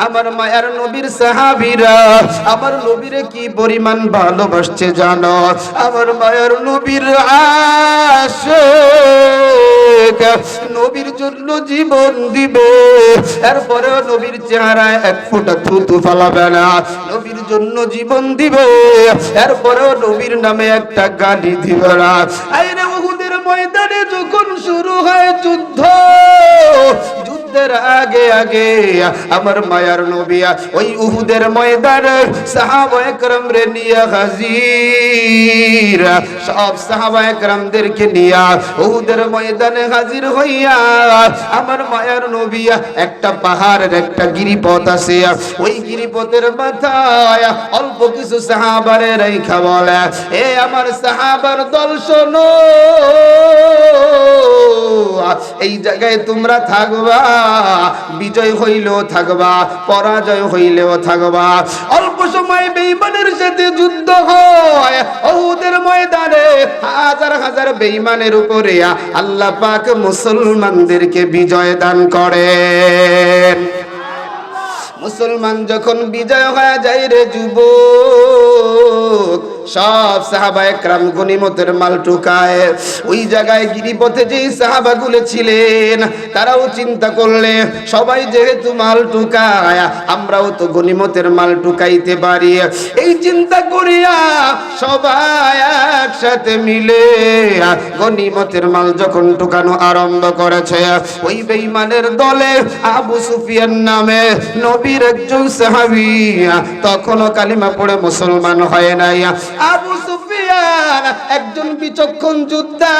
আমার মায়ার নবীর সাহাবীরা আমার নবীরে কি পরিমাণ ভালোবাসছে জানো? আমার মায়ার নবীর আশিক নবীর জন্য জীবন দিবে, এরপরেও নবীর চেহারায় এক ফোঁটা থুতু ফেলাবে না। নবীর জন্য জীবন দিবে, এরপরেও নবীর নামে একটা গালি দিবে না। আইরে উহুদের ময়দানে যখন শুরু হয় যুদ্ধ, যুদ্ধের আগে আগে আমার মায়ার নবী ওই উহুদের ময়দানে সাহাবায়ে কেরাম রে নিয়ে হাজির, সব সাহাবায়ে কেরামদেরকে নিয়ে উহুদের ময়দানে হাজির হইয়া আমার মায়ার নবী একটা পাহাড়ের একটা গিরিপথ আছে, ওই গিরিপথের মাথায় অল্প কিছু সাহাবারে রাইখা বলে, এ আমার সাহাবার দল শোনো, এই জায়গায় তোমরা থাকবা, বিজয় হইলেও থাকবা, পরাজয় হইলেও থাকবা। অল্প সময় বেঈমানের সাথে যুদ্ধ হয় উহুদের ময়দানে, হাজার হাজার বেঈমানের উপরে আল্লাহ পাক মুসলমানদেরকে বিজয় দান করেন। মুসলমান যখন বিজয় হয়ে যায় রে যুবক, সব সাহাবায়ে কেরাম গনিমতের মাল টুকায়। ওই জায়গায় গিরিপথে যেই সাহাবাগুলো ছিলেন তারাও চিন্তা করলে সবাই যেহেতু মাল টুকায়, আমরাও তো গনিমতের মাল টুকাইতে পারি। এই চিন্তা করিয়া সবাই একসাথে মিলে গনিমতের মাল যখন টুকানো আরম্ভ করেছে, ওই বেঈমানের দলে আবু সুফিয়ান নামে নবীর একজন সাহাবী, তখনও কালিমা পড়ে মুসলমান হয় নাই। আবু সুফিয়ান একজন বিচক্ষণ যোদ্ধা।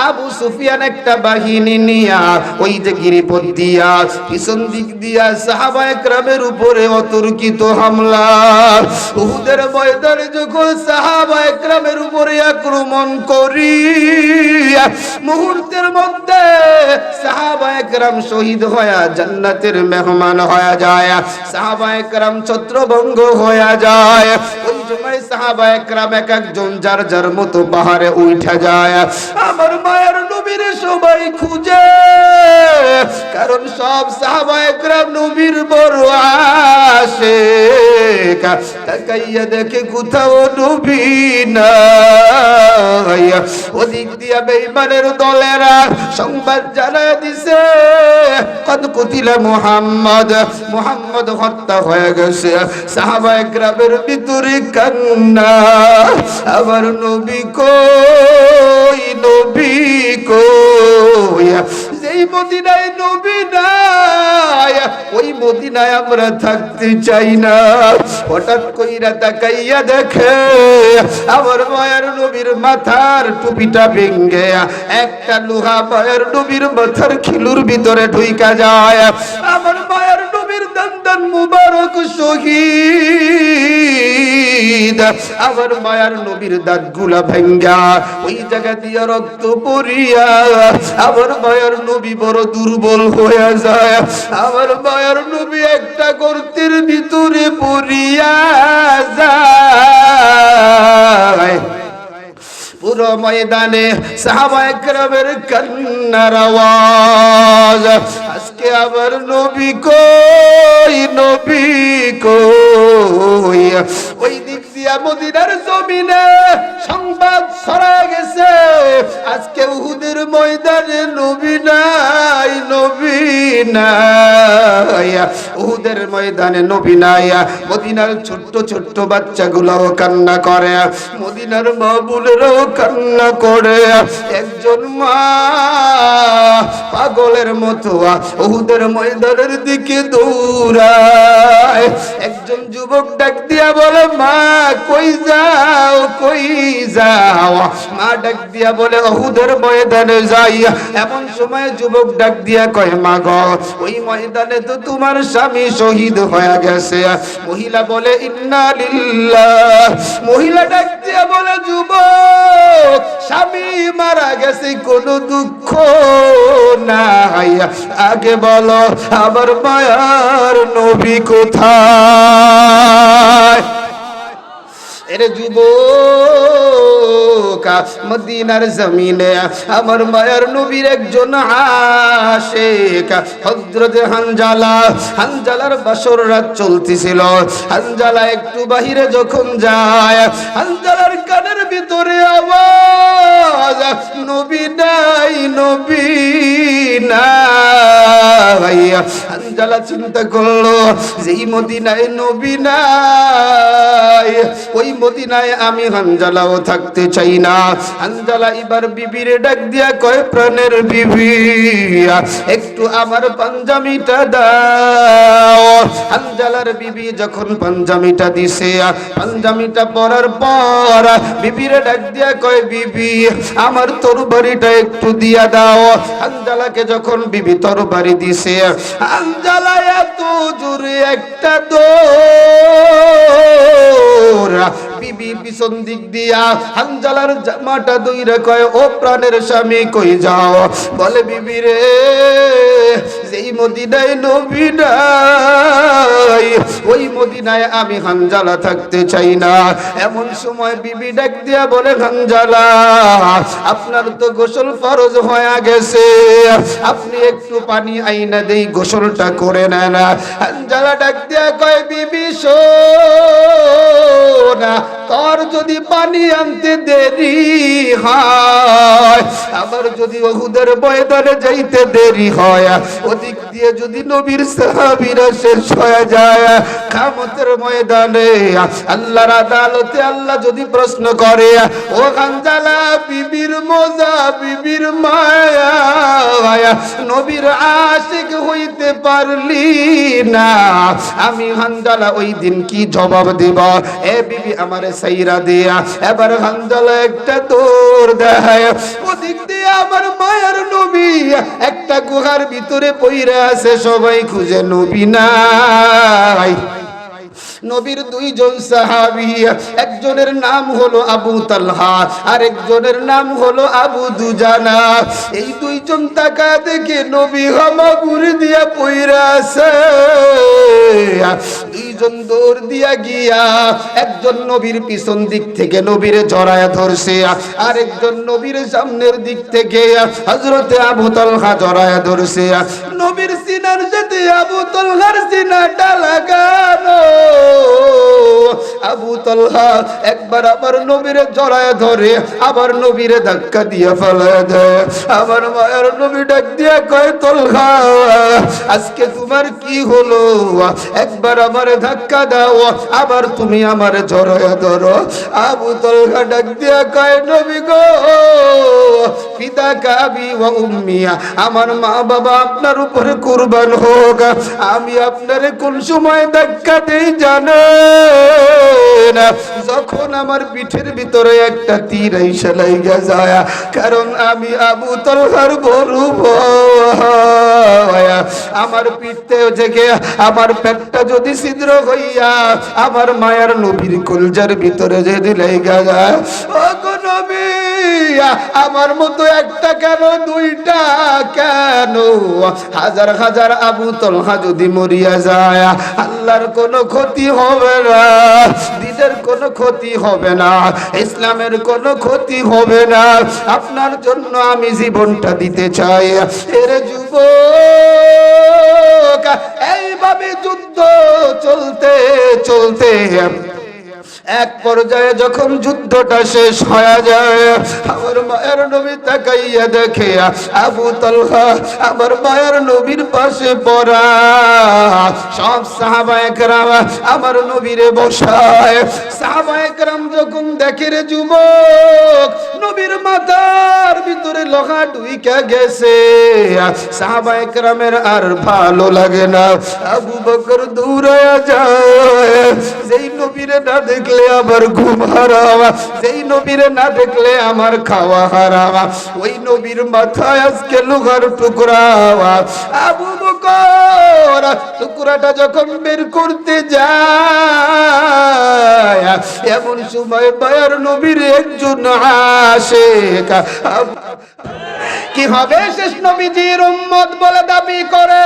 আবু সুফিয়ান একটা বাহিনী নিয়া ওই যে গিরিপথ দিয়া পিছন দিক দিয়া সাহাবায়ে কেরামের উপরে অতর্কিত হামলা। উহুদের ময়দানে যখন সাহাবায়ে কেরামের উপরে আক্রমণ করি, মুহূর্তের মধ্যে সাহাবায়ে কেরাম শহীদ হয়ে জান্নাতের মেহমান হয়ে যায়, সাহাবায়ে কেরাম ছত্রভঙ্গ হয়ে যায়। ওই সময় সাহাবায়ে কেরাম এক একজন যার যার মতো পাহাড়ে উঠে যায়। আমার মায়ের নবীর সবাই খুঁজে, কারণ সব সাহাবায়ে কেরাম নবীর বড় আশিক। তাকাইয়া দেখে কোথাও নবী নাই। ওদিক দিয়া বেঈমানের দলেরা সংবাদ জানায় দিছে, কদ কুতিলা মুহাম্মদ, মুহাম্মদ হত্যা হয়ে গেছে। সাহাবায়ে কেরামের ভিতরে কান্না, আমার নবী কই, নবী কই। যেই মদিনায় নবী নাই, ওই মদিনায় আমরা থাকতে চাই না। হঠাৎ কইরা তাকাইয়া দেখে আমার মায়ের নবীর মাথার টুপিটা ভেঙে একটা লোহা মায়ের নবীর মাথার খিলুর ভিতরে ঢুইকা যায়। আমার মায়ের নবীর দন্দন মুবারক শহীদ। আমার মায়ের নবীর দাঁতগুলা ভেঙ্গা ওই জায়গা দিয়ে রক্ত পড়িয়া আমার মায়ের নবী বড় দুর্বল হয়ে যায়। আমার মায়ের নবী একটা গর্তের ভিতরে পড়িয়া যায়। পুরো ময়দানে সাহাবায়ে কেরামের কান্নার আওয়াজ। আজকে আমার নবী কই, নবী কই। ওই দিক দিয়া মদিনার জমিনে সংবাদ ছড়ায় গেছে, আজকে উহুদের ময়দানে নবী নাই, নবী নাই। উহুদের ময়দানে নবী নাই। মদিনার ছোট্ট ছোট্ট বাচ্চাগুলোও কান্না করে, মদিনার মা বোনেরাও কান্না করে। একজন মা পাগলের মতো উহুদের ময়দানের দিকে দৌড়ায়। একজন যুবক ডাক দিয়া বলে, মা কই যাও, কই যাও। মা ডাক দিয়া বলে, উহুদের ময়দানে যাই। এমন সময় যুবক ডাক দিয়া কয়, মা গো, ওই ময়দানে তো তোমার স্বামী শহীদ হয়ে গেছে। মহিলা বলে, ইন্না লিল্লাহ। মহিলা ডাক দিয়া বলে, যুবক, স্বামী মারা গেছে, কোনো দুঃখ নাই, আগে বলো আমার মায়ার নবী কোথায়? এরে যুবক, মদিনার জমিনে আমার মায়ার নবীর একজন আশিক হযরত হানজালার বাসর রাত চলতেছিল। হানজালা একটু বাহিরে যখন যায়, হানজালার কানের ভিতরে আওয়াজ, নবী নাই, নবী নাই। হানজালা চিন্তা করলো, যেই মদিনায় নবী নাই, ওই মদিনায় আমি হানজালাও থাকতে চাই না। হানজালা এবার বিবিরে ডাক দিয়া কয়, প্রাণের বিবি, একটু আমার পাঞ্জামিটা দাও। হানজালার বিবি যখন পাঞ্জামিটা দিছে, পাঞ্জামিটা পরার পর বিবিরে ডাক দিয়া কয়, বিবি আমার তরবারিটা একটু দিয়া দাও। হানজালাকে যখন বিবি তরবারি দিছে, হানজালা এত জোরে একটা দৌড়, বিবি পিছন দিক দিয়া হানজালার জামাটা দইরা কয়, ও প্রাণের স্বামী কই যাও? বলে, বিবি রে, যেই মদিনায় নবী নাই, ওই মদিনায় আমি হানজালা থাকতে চাই না। এমন সময় বিবি ডাক দিয়া বলে, হানজালা আপনার তো গোসল ফরজ হয়ে গেছে, আপনি একটু পানি আইনা দেই, গোসলটা করে নেন। হানজালা ডাক দিয়া কয়, বিবি শোনা, তোর যদি পানি আনতে দেরি হয়, আবার যদি উহুদের ময়দানে যাইতে দেরি হয়, ওদিক দিয়ে যদি নবীর সাহাবীরা শেষ হয়ে যায়, কিয়ামতের ময়দানে আল্লাহর আদালতে আল্লাহ যদি প্রশ্ন করে, ও হানজালা, বিবির মজা, বিবির মায়া, নবীর আশিক হইতে পারলি না, আমি হানজালা ওই দিন কি জবাব দেব? এ বিবি আমারে সাইরা দিয়া। এবার হানজালা একটা দৌড় দেয়, ওদিক দিয়ে আমার মায়ের নবী একটা গুহার ভিতরে পইরা আছে, সবাই খুঁজে নবী নাই। নবীর দুইজন সাহাবী, একজনের নাম হলো আবু তালহা, আর একজনের নাম হলো আবু দুজানা। এই দুইজন তাকা দেখে নবী হামাগুড়ি দিয়া পইরা আছে। দুইজন দৌড় দিয়া গিয়া একজন নবীর পিছন দিক থেকে নবীরে জড়ায়া ধরছে, আর একজন নবীর সামনের দিক থেকে হযরতে আবু তালহা জড়ায়া ধরছে। নবীর সিনার সাথে আবু তালহার সিনাটা লাগানো। আবু তালহা একবার আবার নবীরে জড়ায় ধরে, আবার নবীরে ধাক্কা দিয়ে ফেলায় দেয়। আমার মায়ের নবী ডাক দিয়ে কয়, তালহা আজকে তোমার কি হলো? একবার আমারে ধাক্কা দাও, আবার তুমি আমারে জড়ায় ধরো। আবু তালহা ডাক দিয়ে কয়, নবী গো, পিতাকা আবি ওয়া উম্মি, আমার মা বাবা আপনার উপরে কুরবান হোক, আমি আপনারে কোন সময় ধাক্কা দেই জানেন? যখন আমার পিঠের ভিতরে একটা তীর আইসা লাইগা যায়, কারণ আমি আবু তালহার বড় ভাই। আমার পিঠতে থেকে আমার পেটটা যদি ছিদ্র হইয়া আমার মায়ের নবীর কলজার ভিতরে যদি লাইগা যায়, ও গো নবী, আমার মতো একটা কেন, দুইটা কেন, হাজার হাজার আবু তালহা যদি মরিয়া যায়, আল্লাহর কোনো ক্ষতি হবে না, দ্বীনের কোনো ক্ষতি হবে না, ইসলামের কোনো ক্ষতি হবে না। আপনার জন্য আমি জীবনটা দিতে চাই। এর যুবক, এইভাবে যুদ্ধ চলতে চলতে এক পর্যায়ে যখন যুদ্ধটা শেষ হয়ে যায়, আমার মায়ের নবী তাকাইয়া দেখে আবু তালহা আমার মায়ের নবীর পাশে পড়া। সব সাহাবায়ে কেরাম আমার নবীরে বসায়। সাহাবায়ে কেরাম যখন দেখে রে যুবক নবীর মাথার ভিতরে লোহা ঢুইকা গেছে, সাহাবায়ে কেরামের আর ভালো লাগে না। আবু বকর দৌড়ায়া যায়, যেই নবীরে না দেখলে আমার ঘুম হারাম, যেই নবীরে না দেখলে আমার খাওয়া হারাম, ওই নবীর মাথায় আজকে লোহার টুকরা। আবু বকর টুকরাটা যখন বের করতে যায়, এমন সময় মায়ের নবীর একজন আশিক কি হবে শেষ নবীজির উম্মত বলে দাবি করে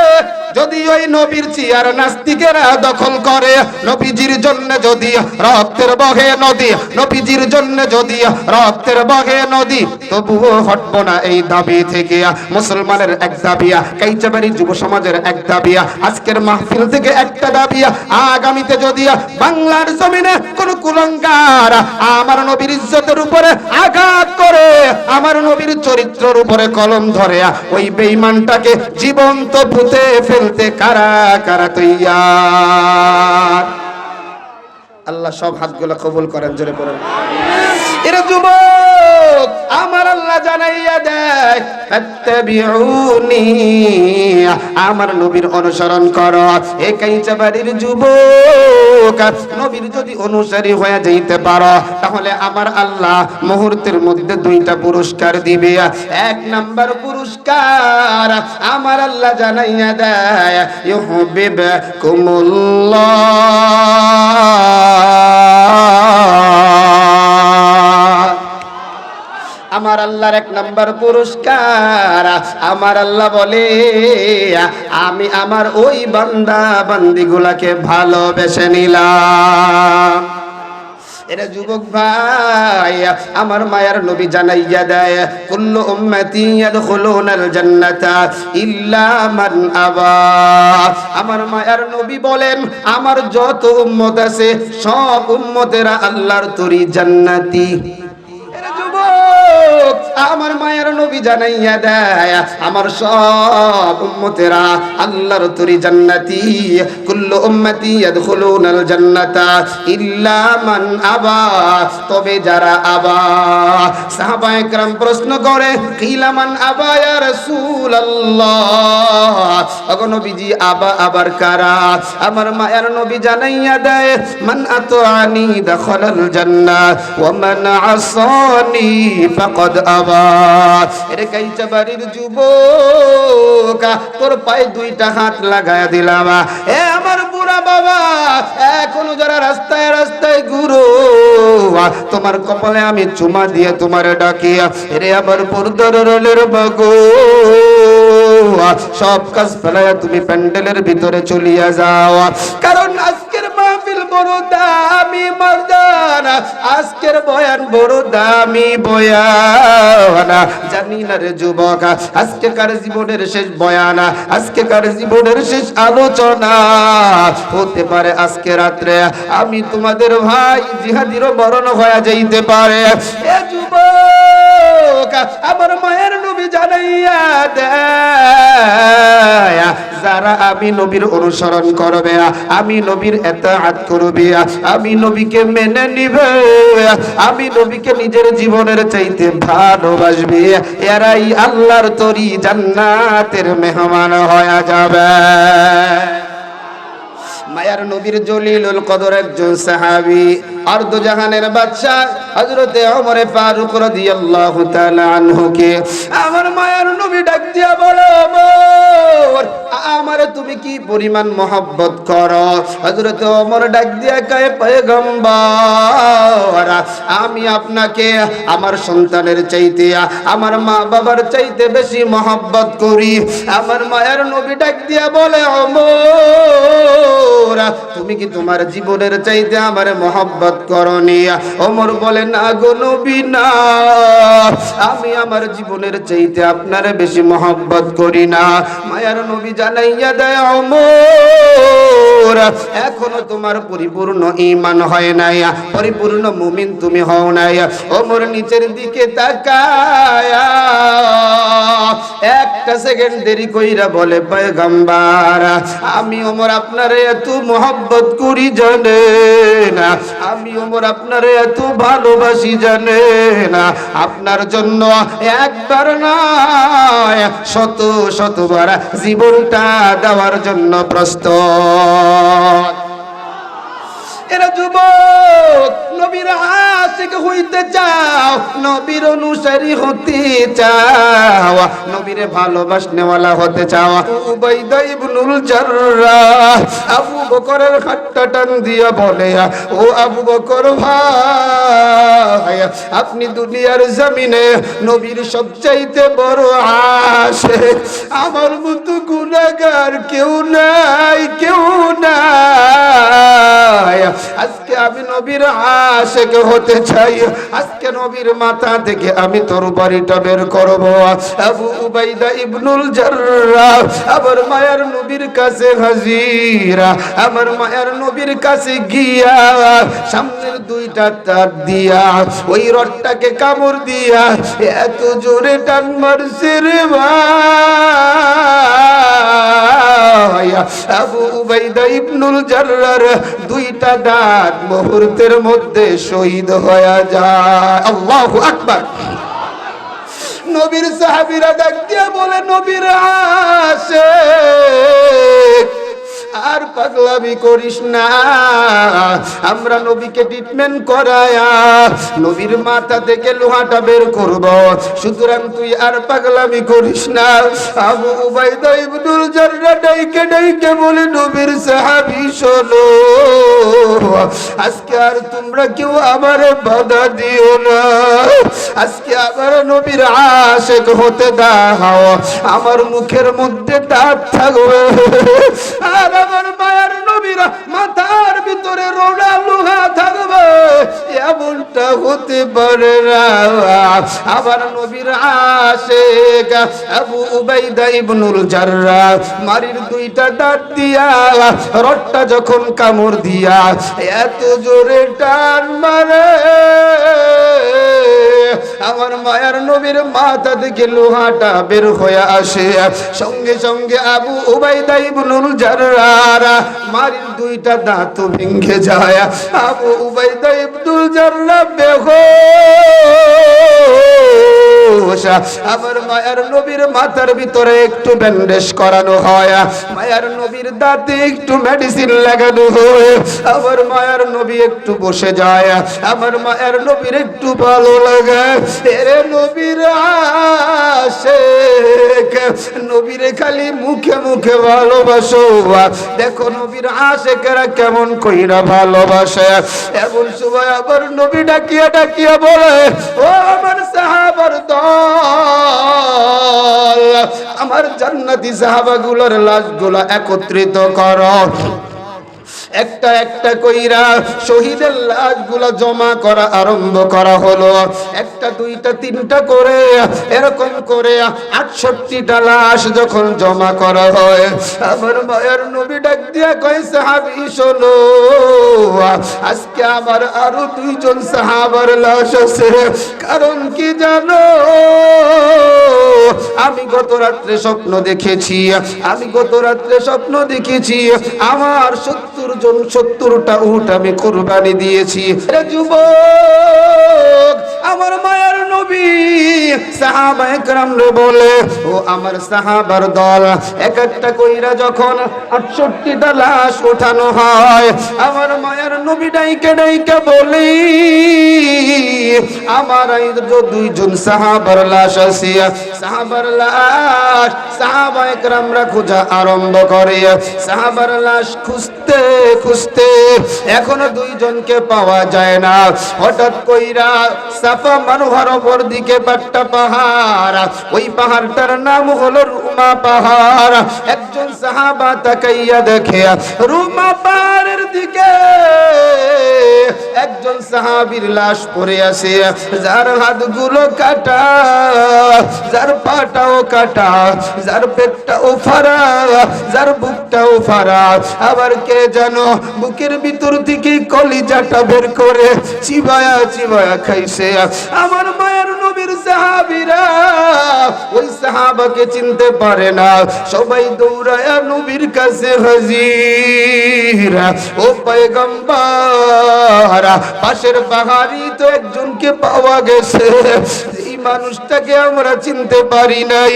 যদি ওই নবীর চেয়ার নাস্তিকেরা দখল করে? নবীজির জন্য যদি রক্তের বহে নদী, নবীজির জন্য যদি রক্তের বহে নদী, তবুও হটব না এই দাবি থেকে। মুসলমানের এক দাবি, কাইচাবাড়ি যুব সমাজের এক দাবি, আজকের মাহফিল থেকে একটা দাবি, আগামীতে যদি বাংলার জমিনে কোন কুলঙ্গার আমার নবীর ইজ্জতের উপরে আঘাত করে, আমার নবীর চরিত্রের উপরে কলম ধরে, ওই বেঈমানটাকে জীবন্ত পুঁতে ফেলতে কারা কারা তৈয়ার? আল্লাহ সব হাতগুলো কবুল করেন, জোরে পড়েন এরা যুবক আমার আল্লাহ জানাইয়া দেয় ফাত্তাবিউনি, আমার নবীর অনুসরণ করো। এই কাইচাবাড়ির যুবক নবীর যদি অনুসারী হয়ে যাইতে পারো তাহলে আমার আল্লাহ মুহূর্তের মধ্যে দুইটা পুরস্কার দিবে। এক নাম্বার পুরস্কার আমার আল্লাহ জানাইয়া দেয় ইউহিব্বুকুমুল্লাহ। আমার আল্লাহর এক নাম্বার পুরস্কার, আমার আল্লাহ বলে আমি আমার ওই বান্দা বান্দিগুলাকে ভালোবেসে নিলাম। এরা যুবক ভাই আমার মায়ার নবী জানাইয়া দেয় কুল্লু উম্মতি ইয়াদখুলুনাল জান্নাতা ইল্লা মান আবা। আমার মায়ার নবী বলেন আমার যত উম্মত আছে সব উম্মতেরা আল্লাহর তরি জান্নাতি। আমার মায়ের নবী জানাইয়া দেয় আমার সব উম্মতেরা আল্লাহর তরি জান্নাতি। কুল্লু উম্মতি ইয়াদখুলুনাল জান্নাতা ইল্লা মান আবা, তবে যারা আবা। সাহাবায়ে কেরাম প্রশ্ন করে কিলা মান আবা ইয়া রাসূলুল্লাহ, ওগো নবীজি আবা আবার কারা? আমার মায়ের নবী জানাইয়া দেয় মান আতাআনি দাখালাল জান্নাহ ওয়া মান আসানি ফাকাদ আবা। এরে কাইচাবাড়ির যুবক তোর পায়ে দুইটা হাত লাগায়া দিলাম। এ আমার বুড়া বাবা এখনো যারা রাস্তায় রাস্তায় ঘুরো, তোমার কপালে আমি চুমা দিয়ে তোমার ডাকি। এরে আবার পর্দার রলের বাগো, সব কাজ ফেলায়া তুমি প্যান্ডেলের ভিতরে চলিয়া যাও, কারণ আজকের মাহফিল বড় দামি মর্দান, আজকের বয়ান বড় দামি বয়ান। জানি না রে যুবক আজকেকার জীবনের শেষ বয়ান, আজকেকার জীবনের শেষ আলোচনা হতে পারে আজকে রাত্রে আমি তোমাদের ভাই জিহাদিরও মরণ হয়ে যাইতে পারে। এ যুবক আমার মায়ের নবী জানাইয়া দেয় যারা আমি নবীর অনুসরণ করবে, আমি নবীর ইতাআত করবে, আমি নবীকে মেনে নিবে, আমি নবীকে নিজের জীবনের চাইতে ভালোবাসবে, এরাই আল্লাহর তরি জান্নাতের মেহমান হয়ে যাবে। মায়ার নবীর জলিলুল কদর একজন সাহাবী আরদু জাহানের বাদশা হযরত ওমর ফারুক রাদিয়াল্লাহু তাআলা আনহুকে আমার মায়ার নবী ডাক দিয়া বলে ওমর আমারে তুমি কি পরিমাণ মহব্বত করো? হযরত ওমর ডাক দিয়া কয় পয়গম্বর আমি আপনাকে আমার সন্তানের চাইতে আমার মা বাবার চাইতে বেশি মহব্বত করি। আমার মায়ার নবী ডাক দিয়া বলে ওমর তুমি কি তোমার জীবনের চাইতে আমারে মহব্বত করনি? ওমর বলে না গো নবী না, আমি আমার জীবনের চাইতে আপনারে বেশি মহব্বত করি না। মায়ার নবী জানাইয়া দেয় ওমর এখনো তোমার পরিপূর্ণ ঈমান হয় নাই, পরিপূর্ণ মুমিন তুমি হও নাই। ওমর নিচের দিকে তাকায়া একটা সেকেন্ড দেরি কইরা বলে পয়গম্বর আমি ওমর আপনারে এত মহব্বত করি জানেন, আমি ওমর আপনারে এত ভালোবাসি জানেন, আপনার জন্য একবার নয় শত শতবার জীবনটা দেওয়ার জন্য প্রস্তুত। এরা যুবক নবীর আশিক হইতে চাও, নবীর অনুসারী হতে চাও, নবীরে ভালোবাসনেওয়ালা হতে চাও, উবাইদা ইবনুল জাররাহ আবু বকরের হাতটা টান দিয়া বলে, ও আবু বকর ভাই, আপনি দুনিয়ার জমিনে নবীর সবচাইতে বড় আশিক, আমার মতো গুনাহগার কেউ নাই, কেউ নাই। আজকে আমি নবীর আশিক হতে চাই, আজকে নবীর মাথা থেকে আমি তরবারিটা বের করব। আবু উবাইদা ইবনুল জাররাহ আমার মায়ের নবীর কাছে হাজিরা, আমার মায়ের নবীর কাছে গিয়া সামনের দুইটা তার দিয়া ওই রডটাকে কামড় দিয়া এত জোরে টান মারছে রে ভাই, আবু উবাইদা ইবনুল জাররার দুইটা দাঁত মুহূর্তের মধ্যে শহীদ হয়ে যায়। আল্লাহু আকবার। নবীর সাহাবীরা ডাক দিয়া বলে, নবীর আশিক আর পাগলামি করিস না, আমরা নবীকে ট্রিটমেন্ট করায়া নবীর মাথা থেকে লোহাটা বের করব, সুতরাং তুই আর পাগলামি করিস না। আবু উবাইদা ইবনুল জাররাহ ডাইকে ডাইকে বলে, নবীর সাহাবী শোনো, আজকে আর তোমরা কেউ আমারে বাধা দিও না, আজকে আমার নবীর আশিক হতে দাও, আমার মুখের মধ্যে দাঁত থাকবে, আর আমার মায়ের নবীর মাথার ভিতরে রোড়া লোহা থাকবে, এমনটা হতে পারে না। আমার নবীর আশিক আবু উবাইদা ইবনুল জাররাহ মারির দুইটা দাঁত দিয়া রডটা যখন কামড় দিয়া এত জোরে টান মারে, আমার মায়ের নবীর মাথা থেকে লোহাটা বের হয়ে আসে, সঙ্গে সঙ্গে আবু উবাইদা ইবনুল জাররাহ মারির দুইটা দাঁত ভেঙে যায়, আবু উবাইদা ইবনুল জাররাহ বেহুশ। আমার মায়ের নবীর মাথার ভিতরে একটু ব্যান্ডেজ করানো হয়, মায়ের নবীর দাঁতে একটু মেডিসিন লাগানো হয়, আমার মায়ের নবী একটু বসে যায়, আমার মায়ের নবীর একটু ভালো লাগে। এরে নবীর আশিক, নবীরে খালি মুখে মুখে ভালোবাসো, দেখো নবীর আশিকেরা কেমন কইরা ভালোবাসে। এমন সময় আবার নবী ডাকিয়া ডাকিয়া বলে, ও আমার সাহাবার দল, আমার জান্নাতি সাহাবাগুলোর লাশগুলো একত্রিত করো। একটা একটা কইরা শহীদের লাশগুলা জমা করা আরম্ভ করা হলো, একটা দুইটা তিনটা করে এরকম করে 68টা লাশ যখন জমা করা হয়, আমার মায়ের নবী ডাক দিয়া কয়, সাহাবী শোনো, আজকে আমার আরো দুইজন সাহাবার লাশ আছে, কারণ কি জানো, আমি গত রাত্রে স্বপ্ন দেখেছি, আমি গত রাত্রে স্বপ্ন দেখেছি আমার 70টা উট আমি কুরবানি দিয়েছি। যুবক, আমার মায়ের নবী সাহাবায়ে কেরামরে বলে, ও আমার সাহাবার দল, এক একটা কইরা যখন 68টা লাশ উঠানো হয়, আমার মায়ের নবী ডাইকে ডাইকে বলি, আমার এই দুইজন সাহাবার লাশ আছে, সাহাবার লাশ সাহাবায়ে কেরামরা খোঁজা আরম্ভ করে, সাহাবার লাশ খুঁজতে খুঁজতে এখনো দুইজনকে পাওয়া যায় না। হঠাৎ কইরা সাফা মারওয়ার উপর দিকে একটা পাহাড়, ওই পাহাড়টার নাম হলো রুমা পাহাড়। একজন সাহাবা তাকাইয়া দেখে রুমা পাহাড়ের দিকে একজন সাহাবীর লাশ পড়ে আছে, যার হাতগুলো কাটা, যার পাটাও কাটা, যার পেটটাও ফাড়া, যার বুকটাও ফাড়া, আবার কে জানো বুকের ভিতর থেকে কলিজাটা বের করে চিবায়া চিবায়া খাইছে। আমার মায়ের নবীর সাহাবীরা ওই সাহাবাকে চিনতে পারে না, সবাই দৌড়ায়া নবীর কাছে হাজির। ও পয়গম্বর, পাশের পাহাড়ি তো একজনকে পাওয়া গেছে, এই মানুষটাকে আমরা চিনতে পারি নাই।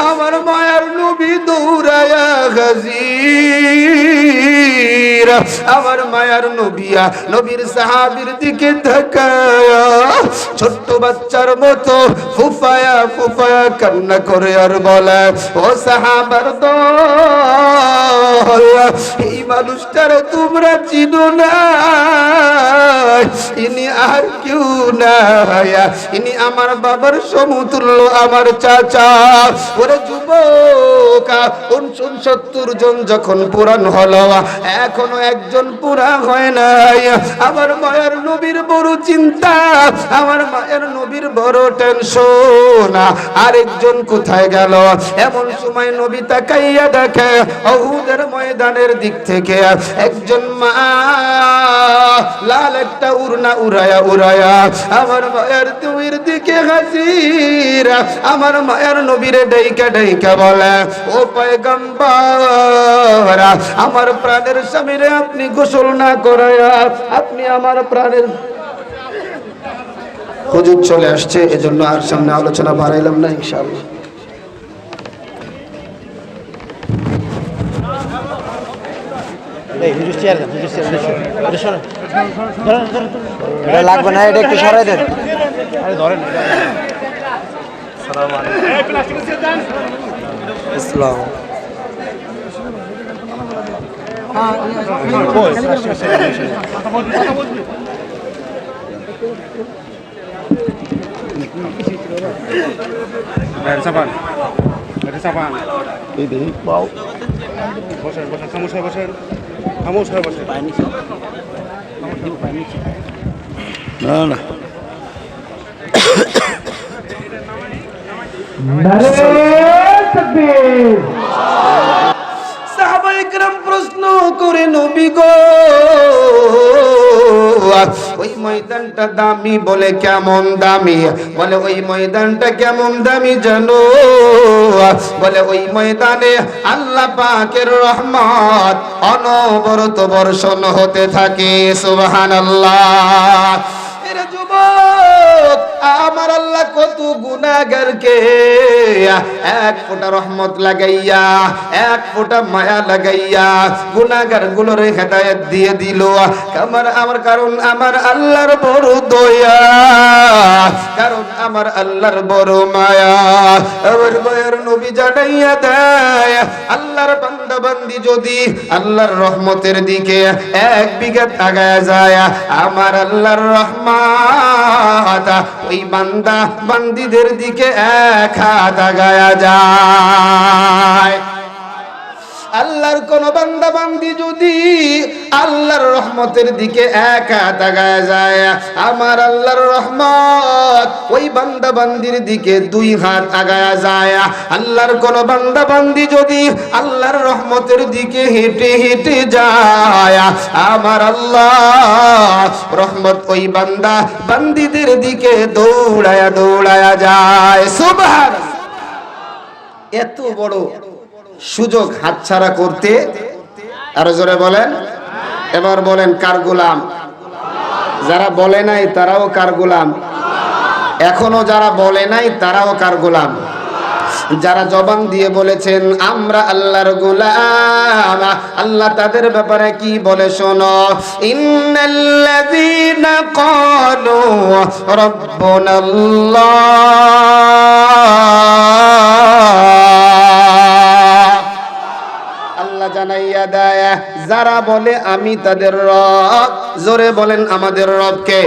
আমার মায়ার নবী দৌড়ায়া হাজির, আমার মায়ার নবিয়া নবীর সাহাবীর দিকে তাকায়া ছোট্ট বাচ্চার মতো ফুফায়া ফুফায়া কান্না করে আর বলে, ও সাহাবার দল, এই মানুষটার তোমরা চিনো না, ইনি আর কেউ না, ইনি আমার বাবার সমতুল্য, আমার চাচা। ওরে যুবক, 69 জন যখন পুরান হলো, এখনো একজন পুরা হয় নাই। আমার মায়ের নবীর বড় চিন্তা, আমার মায়ের নবীর বড় টেনশন, আরেকজন কোথায় গেল? এমন সময় নবী তাকাইয়া দেখে উহুদের ময়দানের দিক থেকে একজন মা লাল একটা উড়না উড়ায়া উড়ায়া আমার মায়ের নবীর দিকে হাজির। আমার মায়ের নবীরে ডাইকা ডাইকা বলে, ও পয়গম্বর, আমার প্রাণের স্বামীরে আপনি গোসল না করায়া আপনি আমার প্রাণের। হুজুর চলে আসছে, এজন্য আর সামনে আলোচনা বাড়াইলাম না, ইনশাআল্লাহ। লাগবে না, এটা একটু সরাই দেন। ইসলাম না না সাহাবায়ে কেরাম প্রশ্ন করে, নবী গো, ওই ময়দানটা দামি? বলে কেমন দামি? বলে ওই ময়দানটা কেমন দামি জানো? বলে ওই ময়দানে আল্লাহ পাকের রহমত অনবরত বর্ষণ হতে থাকে। সুবহানাল্লাহ। এরে যুবক, আমার আল্লাহ কত গুনাহগারকে এক ফোঁটা রহমত লাগাইয়া, এক ফোঁটা মায়া লাগাইয়া গুনাহগার গুলোর হেদায়েত দিয়ে দিল। আমার কারণ আমার আল্লাহর বড় দয়া, কারণ আমার আল্লাহর বড় মায়া। আমার মায়ের নবী জানাইয়া দেয়, আল্লাহর বান্দা বান্দি যদি আল্লাহর রহমতের দিকে এক বিঘত আগায় যায়, আমার আল্লাহর রহমত ওই বান্দা বান্দিদের দিকে এক হাত আগায়া যায়। আল্লাহর কোন বান্দা বান্দি যদি আল্লাহর রহমতের দিকে এক হাত আগায় যায়, আমার আল্লাহর রহমত ওই বান্দা বান্দির দিকে 2 হাত আগায় যায়। আল্লাহর কোন বান্দা বান্দি যদি আল্লাহর রহমতের দিকে হেঁটে হেঁটে যায়, আমার আল্লাহ রহমত ওই বান্দা বান্দিদের দিকে দৌড়ায়া দৌড়ায়া যায়। সুবহানাল্লাহ। এত বড় সুযোগ হাতছাড়া করতে, আরো জোরে বলেন। এবার বলেন, কার গোলাম? যারা বলে নাই তারাও কার গোলাম? এখনো যারা বলে নাই তারাও কার গোলাম? যারা জবান দিয়ে বলেছেন আমরা আল্লাহর গোলাম, আল্লাহ তাদের ব্যাপারে কি বলে শোনো, ইন্নাল্লাযীনা ক্বালু রাব্বুনাল্লাহ, আল্লাহ জানাইয়া দেয় যারা বলে আমি তাদের রব, জোরে বলেন আমাদের রব কে?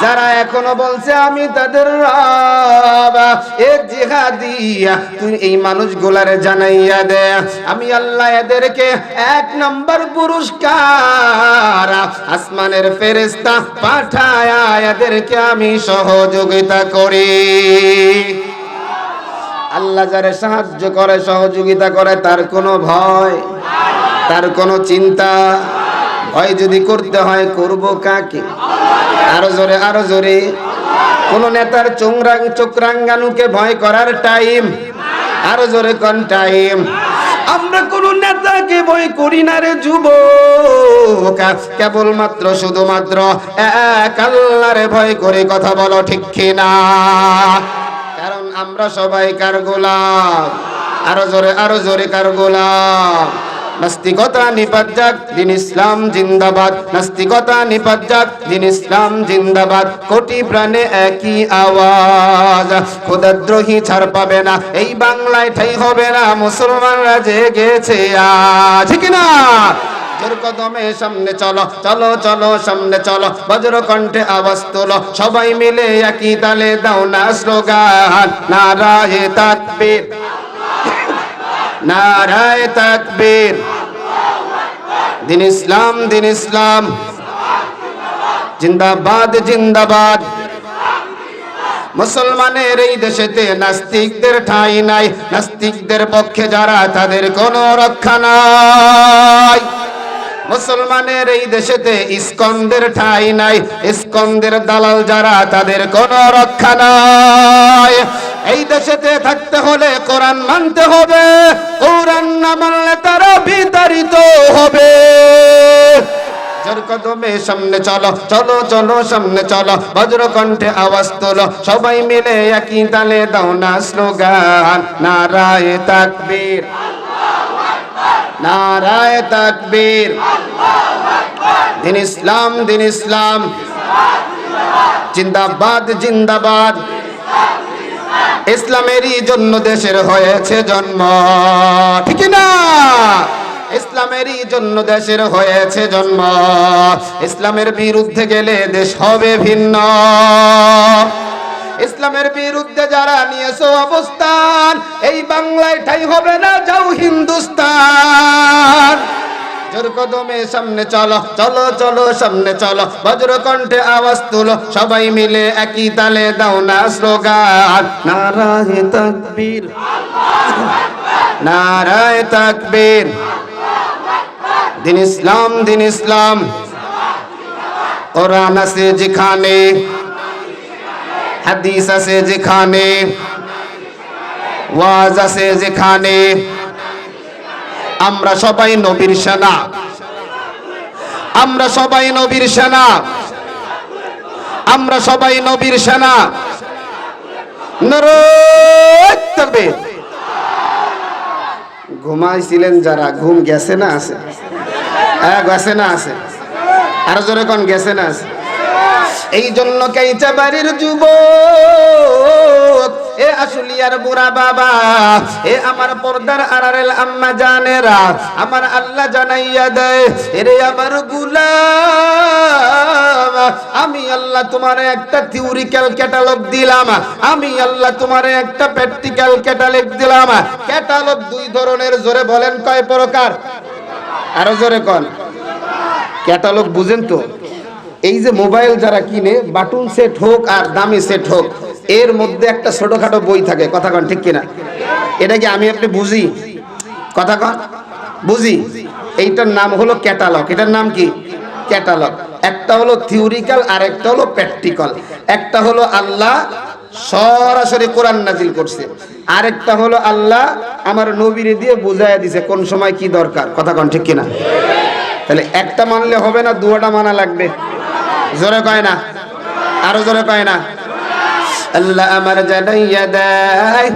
যারা এখনো বলছে আমি তাদের রব, এ জিহাদিয়া তুই এই মানুষগুলারে জানাইয়া দে আমি আল্লাহ এদেরকে 1 নম্বর পুরস্কার আসমানের ফেরেশতা পাঠায়া এদেরকে আমি সহযোগিতা করি। আল্লাহ যারে সাহায্য করে সহযোগিতা করে তার কোনো ভয়, তার কোনো চিন্তা। ভয় যদি করতে হয় করব কাকে? আরো জোরে আরো জোরে। কোন নেতার চোখরাঙ্গানুকে ভয় করার টাইম? আরো জোরে কোন টাইম? আমরা কোন নেতা মাতাকে ভয় করি না রে যুবক, কেবলমাত্র শুধুমাত্র এক আল্লাহরে ভয় করে। কথা বলো ঠিক কিনা? কারণ আমরা সবাই কার গোলাম? আরো জোরে কার গোলাম? নাস্তিকতা নিপাত যাক, দিন ইসলাম জিন্দাবাদ। নাস্তিকতা নিপাত যাক, দিন ইসলাম জিন্দাবাদ। কোটি প্রাণে একই আওয়াজ, খোদাদ্রোহী ছাড় পাবে না, এই বাংলায় ঠাই হবে না। মুসলমানরা জেগেছে আজ, ঠিক না? জোর কদমে সামনে চলো, চলো চলো সামনে চলো, বজ্র কণ্ঠে আওয়াজ তোলো, সবাই মিলে একই তালে দাও না স্লোগান, নারায়ে তাকবীর, নারায়ে তাকবীর। দিন ইসলাম, দিন ইসলাম জিন্দাবাদ, জিন্দাবাদ। মুসলমানের এই দেশেতে নাস্তিকদের ঠাঁই নাই, নাস্তিকদের পক্ষে যারা তাদের কোনো রক্ষা নাই। মুসলমানের এই দেশেতে ইস্কনদের ঠাঁই নাই, ইস্কনদের দালাল যারা তাদের কোনো রক্ষা নাই। এই দেশেতে থাকতে হলে কোরআন মানতে হবে, কোরআন না মানলে তারা বিতাড়িত হবে। জোর কদমে সামনে চলো, চলো চলো সামনে চলো, বজ্র কণ্ঠে আওয়াজ তোলো, সবাই মিলে একই তালে দাও না স্লোগান, নারায়ে তাকবীর, নারায়ে তাকবীর। দিন ইসলাম, দিন ইসলাম জিন্দাবাদ, জিন্দাবাদ। ইসলামেরই জন্য দেশের হয়েছে জন্ম, ঠিক না? ইসলামেরই জন্য দেশের হয়েছে জন্ম। ইসলামের বিরুদ্ধে গেলে দেশ হবে ভিন্ন। ইসলামের বিরুদ্ধে যারা নিয়েছো অবস্থান, এই বাংলায় ঠাই হবে না, যাও হিন্দুস্তান। জোর কদমে সামনে চলো, চলো চলো সামনে চলো, বজ্র কণ্ঠে আওয়াজ তুলো, সবাই মিলে একই তালে দাও না স্লোগান, নারায়ে তাকবীর, নারায়ে তাকবীর। দিন ইসলাম, দিন ইসলাম। কোরআন আছে যেখানে, হাদিস আছে যেখানে, ওয়াজ আছে যেখানে, আমরা সবাই নবীর সেনা, আমরা সবাই নবীর সেনা, আমরা সবাই নবীর সেনা। নারায়ে তাকবীর। ঘুমাইছিলেন যারা, ঘুম গেছে না আছে? হ্যাঁ গেছে না আছে? আরো জোরে কোন গেছে না আছে? এই জন্য কাইচা বাড়ির যুবক, এ আশুলিয়ার বুড়া বাবা, এ আমার পর্দার আড়ালের আম্মা জানেরা, আমার আল্লাহ জানাইয়া দেয়, এরে আমার গোলাম, আমি আল্লাহ তোমারে একটা থিওরিক্যাল ক্যাটালগ দিলাম, আমি আল্লাহ তোমারে একটা প্র্যাকটিক্যাল ক্যাটালগ দিলাম। ক্যাটালগ দুই ধরনের, জোরে বলেন কয় প্রকার? আরো জোরে কোন? ক্যাটালগ বুঝেন তো? এই যে মোবাইল যারা কিনে, বাটন সেট হোক আর দামি সেট হোক, এর মধ্যে একটা ছোটখাটো বই থাকে, কথা কন ঠিক কিনা? এটা কি আমি আপনি বুঝি? কথা কন বুঝি? এইটার নাম হলো ক্যাটালগ। এটার নাম কি? ক্যাটালগ। একটা হলো থিওরিক্যাল আর একটা হলো প্র্যাকটিক্যাল। একটা হলো আল্লাহ সরাসরি কোরআন নাজিল করছে, আরেকটা হলো আল্লাহ আমার নবীরে দিয়ে বুঝাইয়া দিছে কোন সময় কি দরকার। কথা কন ঠিক কিনা? তাহলে একটা মানলে হবে না, দুটা মানা লাগবে। জোরে কয় না? আরো জোরে কয় না? আল্লাহ আমার জানাইয়া দেয়,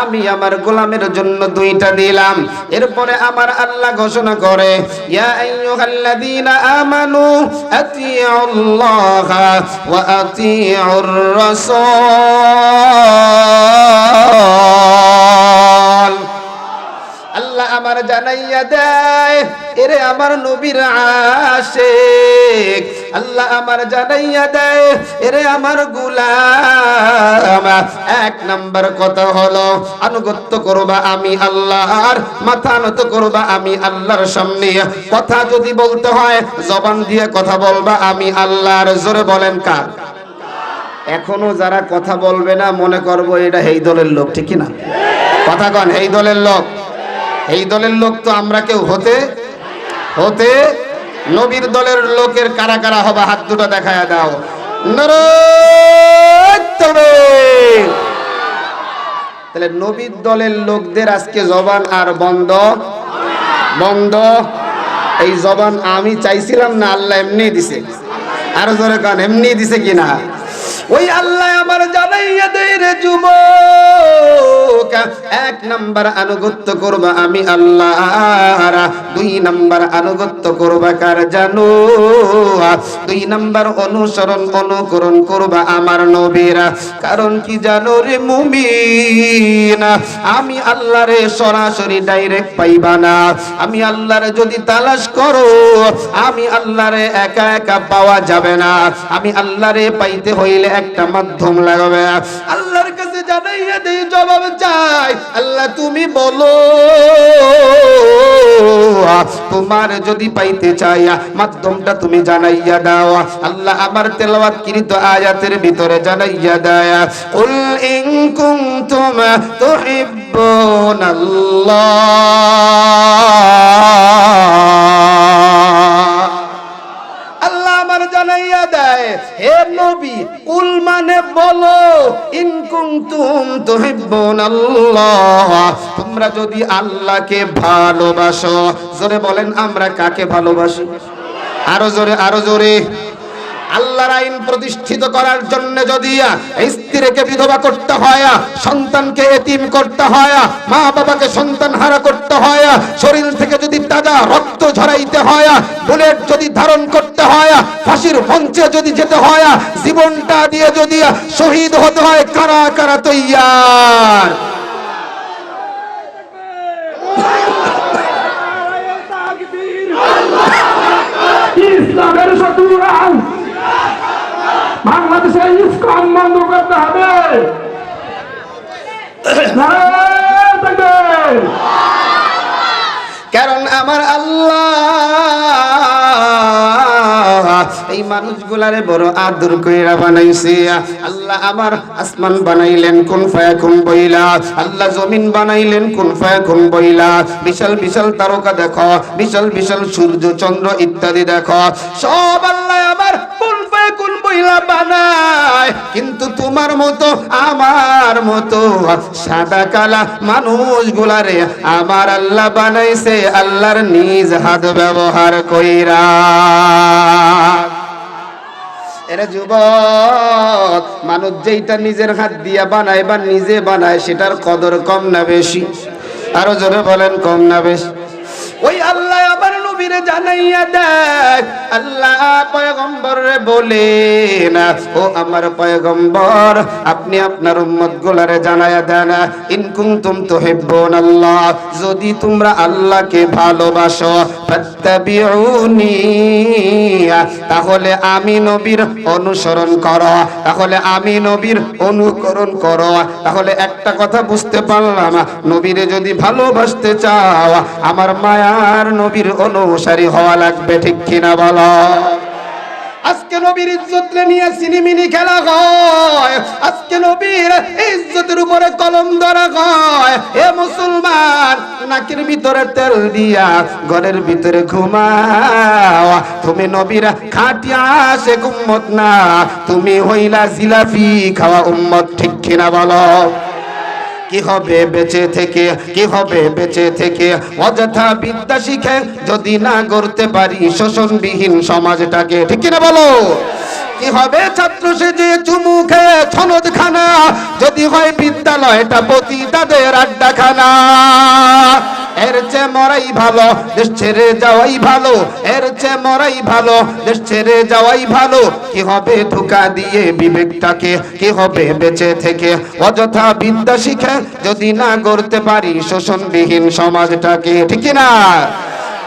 আমি আমার গোলামের জন্য দুইটা দিলাম। এরপরে আমার আল্লাহ ঘোষণা করে, ইয়া আইয়ুহাল্লাযীনা আমানু আতিউল্লাহা ওয়া আতিউর রাসূল। আল্লাহ আমার জানাইয়া দেয়, এরে আমার নবীর আশিক, আল্লাহ আমার জানাইয়া দেয়, এরে আমার গোলাম, এক নাম্বার কথা হলো আনুগত্য করবা আমি আল্লাহর, মাথা নত করবা আমি আল্লাহর সামনে। কথা যদি বলতে হয় জবান দিয়ে কথা বলবা আমি আল্লাহর। জোরে বলেন কার? এখনো যারা কথা বলবে না মনে করবো এটা এই দলের লোক, ঠিক না? কথা কন, এই দলের লোক। এই দলের লোক তো আমরা কেউ হতে হতে নবীর দলের লোকের কারা কারা হবে হাত দুটো দেখায়া দাও। নারায়ে তাকবীর। তাহলে নবীর দলের লোকদের আজকে জবান আর বন্ধ, বন্ধ। এই জবান আমি চাইছিলাম না, আল্লাহ এমনি দিছে। আরো জোরে কান, এমনি দিছে কিনা? ওই আল্লাহ আমার জানাইয়া দেয় রে যুবক, 1 নাম্বার আনুগত্য করবা আমি আল্লাহর, 2 নাম্বার আনুগত্য করবা কার জানো? 2 নাম্বার অনুসরণ অনুকরণ করবা আমার নবীর। কারণ কি জানো রে মুমিন, আমি আল্লাহরে সরাসরি ডাইরেক্ট পাইবা না। আমি আল্লাহরে যদি তালাশ করো, আমি আল্লাহরে একা একা পাওয়া যাবে না। আমি আল্লাহরে পাইতে হইলে একটা মাধ্যম লাগবে। আল্লাহর কাছে জানাইয়া দেই, জবাব চাই, আল্লাহ তুমি বলো তোমার যদি পাইতে চাই মাধ্যমটা তুমি জানাইয়া দাও। আল্লাহ আমার তেলাওয়াতকৃত আয়াতের ভিতরে জানাইয়া দেয়, কুল ইন কুনতুম তুহিব্বুনাল্লাহ। আল্লাহ আমার জানাইয়া দেয়, হে নবী, কুল মানে বলো, ইন কুনতুম তুহিব্বুনাল্লাহ, তোমরা যদি আল্লাহকে ভালোবাসো। জোরে বলেন, আমরা কাকে ভালোবাসি? আরো জোরে, আরো জোরে। আল্লাহর আইন প্রতিষ্ঠিত করার জন্য যদি স্ত্রীকে বিধবা করতে হয়, সন্তানকে এতিম করতে হয়, মা বাবাকে সন্তান হারা করতে হয়, শরীর থেকে যদি তাজা রক্ত ঝরাইতে হয়, বুলেট যদি ধারণ করতে হয়, ফাঁসির মঞ্চে যদি যেতে হয়, জীবনটা দিয়ে যদি শহীদ হতে হয়, কারা কারা তৈয়ার? ইসলামের শত্রুরা বাংলাদেশে ইসকন বন্ধ করতে হবে। কারণ আমার আল্লাহ এই মানুষগুলারে বড় আদর কইরা বানাইছে। আল্লাহ আমার আসমান বানাইলেন কুন ফায়াকুন বইলা, আল্লাহ জমিন বানাইলেন কুন ফায়াকুন বইলা। বিশাল বিশাল তারকা দেখো, বিশাল বিশাল সূর্য চন্দ্র ইত্যাদি দেখো, সব আল্লাহ আমার কুন ফায়াকুন বইলা বানায়। কিন্তু তোমার মতো আমার মতো সাদা কালা মানুষগুলারে আমার আল্লাহ বানাইছে আল্লাহর নিজ হাত ব্যবহার কইরা। এরা যুবক, মানুষ যেইটা নিজের হাত দিয়া বানায় বা নিজে বানায় সেটার কদর কম না বেশি? আরো জোরে বলেন, কম না বেশি? ওই আল্লাহ আবার নবীরে জানাইয়া দেয়, আল্লাহ পয়গম্বরে বলেন, ও আমার পয়গম্বর, আপনি আপনার উম্মত গুলারে জানাইয়া দেন, ইন কুনতুম তুহিব্বুনাল্লাহ, যদি তোমরা আল্লাহকে ভালোবাসো, ফাত্তাবিউনি, তাহলে আমি নবীর অনুসরণ করো, তাহলে আমি নবীর অনুকরণ করো। তাহলে একটা কথা বুঝতে পারলাম, নবীরে যদি ভালোবাসতে চাও, আমার মায়ার নবীর অনুসারী হওয়া লাগবে, ঠিক কিনা বলো? আজকে নবীর ইজ্জত নিয়ে সিনেমিনি খেলা হয়, আজকে নবীর ইজ্জতের উপরে কলম ধরা হয়। এ মুসলমান, নাকের ভিতরে তেল দিয়া ঘরের ভিতরে ঘুমাও, তুমি নবীর খাটিয়া সে উম্মত না, তুমি হইলা জিলাপি খাওয়া উম্মত, ঠিক কিনা বলো? কি হবে বেঁচে থেকে, কি হবে বেঁচে থেকে অযথা বিদ্যা শিখে যদি না গড়তে পারি শোষণবিহীন সমাজটাকে, ঠিক কিনা বলো? কি হবে ছাত্র সেজে চুমু খেয়ে ছনদ খানা যদি হয় বিদ্যালয়টা পতিতাদের আড্ডাখানা? এর চেয়ে মরাই ভালো, দেশ ছেড়ে যাওয়াই ভালো, এর চেয়ে মরাই ভালো, দেশ ছেড়ে যাওয়াই ভালো। কি হবে ধোঁকা দিয়ে বিবেকটাকে, কি হবে বেঁচে থেকে অযথা বিদ্যা শিখে যদি না গড়তে পারি শোষণবিহীন সমাজটাকে, ঠিক না?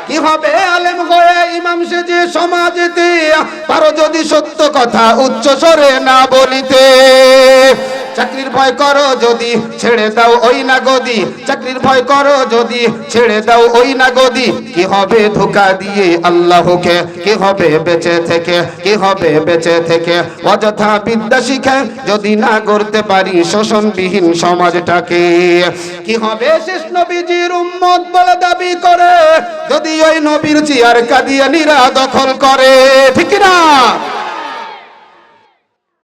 কি হবে আলেম হয়ে ইমাম সেজে সমাজেতে পারো যদি সত্য কথা উচ্চ স্বরে না বলিতে? চাকরির ভয় করো যদি ছেড়ে দাও ওই না গদি, চাকরির ভয় করো যদি ছেড়ে দাও ওই না গদি। কি হবে ধোঁকা দিয়ে আল্লাহকে, কি হবে বেঁচে থেকে, কি হবে বেঁচে থেকে অযথা বিদ্যা শিখে যদি না গড়তে পারি শোষণবিহীন সমাজটাকে? কি হবে শেষ নবীজির উম্মত বলে দাবি করে যদি ওই নবীর চেয়ার কাদিয়ানীরা দখল করে, ঠিক না?